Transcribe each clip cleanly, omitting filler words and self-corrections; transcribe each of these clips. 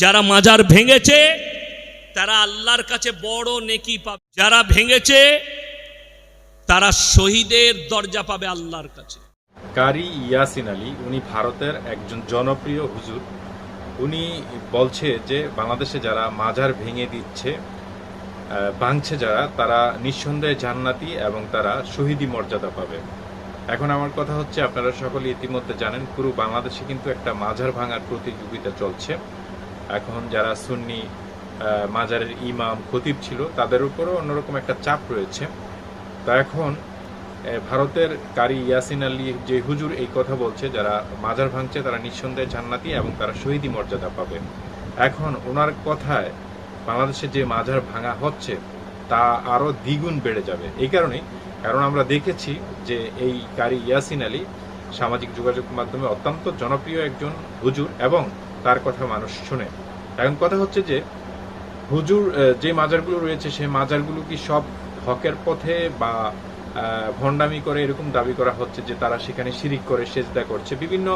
যারা মাজার ভেঙেছে তারা আল্লাহর কাছে বড় নেকি পাবে, যারা ভেঙেছে তারা শহীদের দরজা পাবে আল্লাহর কাছে। কারি ইয়াসিন আলী উনি ভারতের একজন জনপ্রিয় হুজুর। উনি বলছে যে বাংলাদেশে যারা মাজার ভেঙে দিচ্ছে, ভাঙছে যারা, তারা নিঃসন্দেহে জান্নাতি এবং তারা শহীদি মর্যাদা পাবে। এখন আমার কথা হচ্ছে, আপনারা সকলে ইতিমধ্যে জানেন পুরো বাংলাদেশে কিন্তু একটা মাজার ভাঙার প্রতিযোগিতা চলছে। এখন যারা সুন্নি মাজারের ইমাম খতিব ছিল তাদের উপরও অন্যরকম একটা চাপ রয়েছে। তা এখন ভারতের কারি ইয়াসিন আলী যে হুজুর এই কথা বলছে, যারা মাজার ভাঙছে তারা নিঃসন্দেহে জান্নাতি এবং তারা শহীদি মর্যাদা পাবে। এখন ওনার কথায় বাংলাদেশে যে মাজার ভাঙা হচ্ছে তা আরও দ্বিগুণ বেড়ে যাবে। এই কারণ আমরা দেখেছি যে এই কারি ইয়াসিন আলী সামাজিক যোগাযোগ মাধ্যমে অত্যন্ত জনপ্রিয় একজন হুজুর এবং তার কথা মানুষ শোনে। এখন কথা হচ্ছে যে হুজুর যে মাজারগুলো রয়েছে সেই মাজারগুলো কি সব হকের পথে বা ভণ্ডামি করে এরকম দাবি করা হচ্ছে যে তারা সেখানে শিরিক করে সেজদা করছে, বিভিন্ন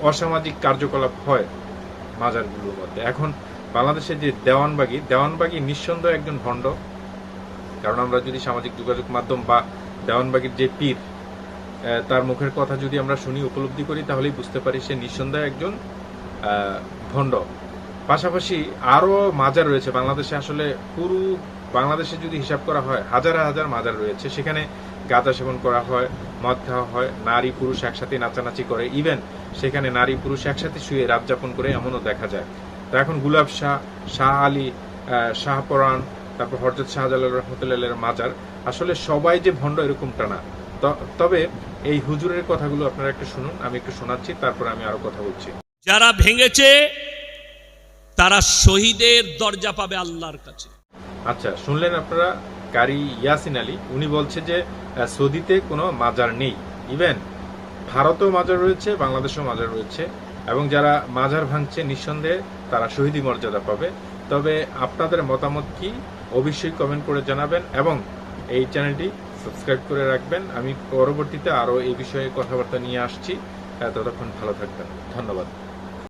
অসামাজিক কার্যকলাপ হয় মাজারগুলোর মধ্যে। এখন বাংলাদেশে যে দেওয়ানবাগী নিঃসন্দেহে একজন ভণ্ড। কারণ আমরা যদি সামাজিক যোগাযোগ মাধ্যম বা দেওয়ানবাগীর যে পীর তার মুখের কথা যদি আমরা শুনি, উপলব্ধি করি, তাহলেই বুঝতে পারি সে নিঃসন্দেহে একজন ভণ্ড। পাশাপাশি আরও মাজার রয়েছে বাংলাদেশে। আসলে পুরো বাংলাদেশে যদি হিসাব করা হয় হাজার হাজার মাজার রয়েছে, সেখানে গাঁজা সেবন করা হয়, মদ খাওয়া হয়, নারী পুরুষ একসাথে নাচানাচি করে, ইভেন সেখানে নারী পুরুষ একসাথে শুয়ে রাত যাপন করে, এমনও দেখা যায়। তো এখন গুলাব শাহ, শাহ আলী, শাহপরান, তারপর হযরত শাহজালাল রহমতুল্লাহের মাজার, আসলে সবাই যে ভণ্ড এরকমটা না। তবে এই হুজুরের কথাগুলো আপনারা একটু শুনুন, আমি একটু শোনাচ্ছি, তারপর আমি আরো কথা বলছি। যারা ভেঙেছে তারা শহীদের দরজা পাবে আল্লাহর কাছে। আচ্ছা, শুনলেন আপনারা কারি ইয়াসিন আলী। উনি বলছে যে সৌদিতে কোনো মাজার নেই, ইভেন ভারতেও মাজার রয়েছে, বাংলাদেশেও মাজার রয়েছে, এবং যারা মাজার ভাঙছে নিঃসন্দেহে তারা শহীদি মর্যাদা পাবে। তবে আপনাদের মতামত কি অবশ্যই কমেন্ট করে জানাবেন এবং এই চ্যানেলটি সাবস্ক্রাইব করে রাখবেন। আমি পরবর্তীতে আরও এই বিষয়ে কথাবার্তা নিয়ে আসছি। ততক্ষণ ভালো থাকবেন। ধন্যবাদ।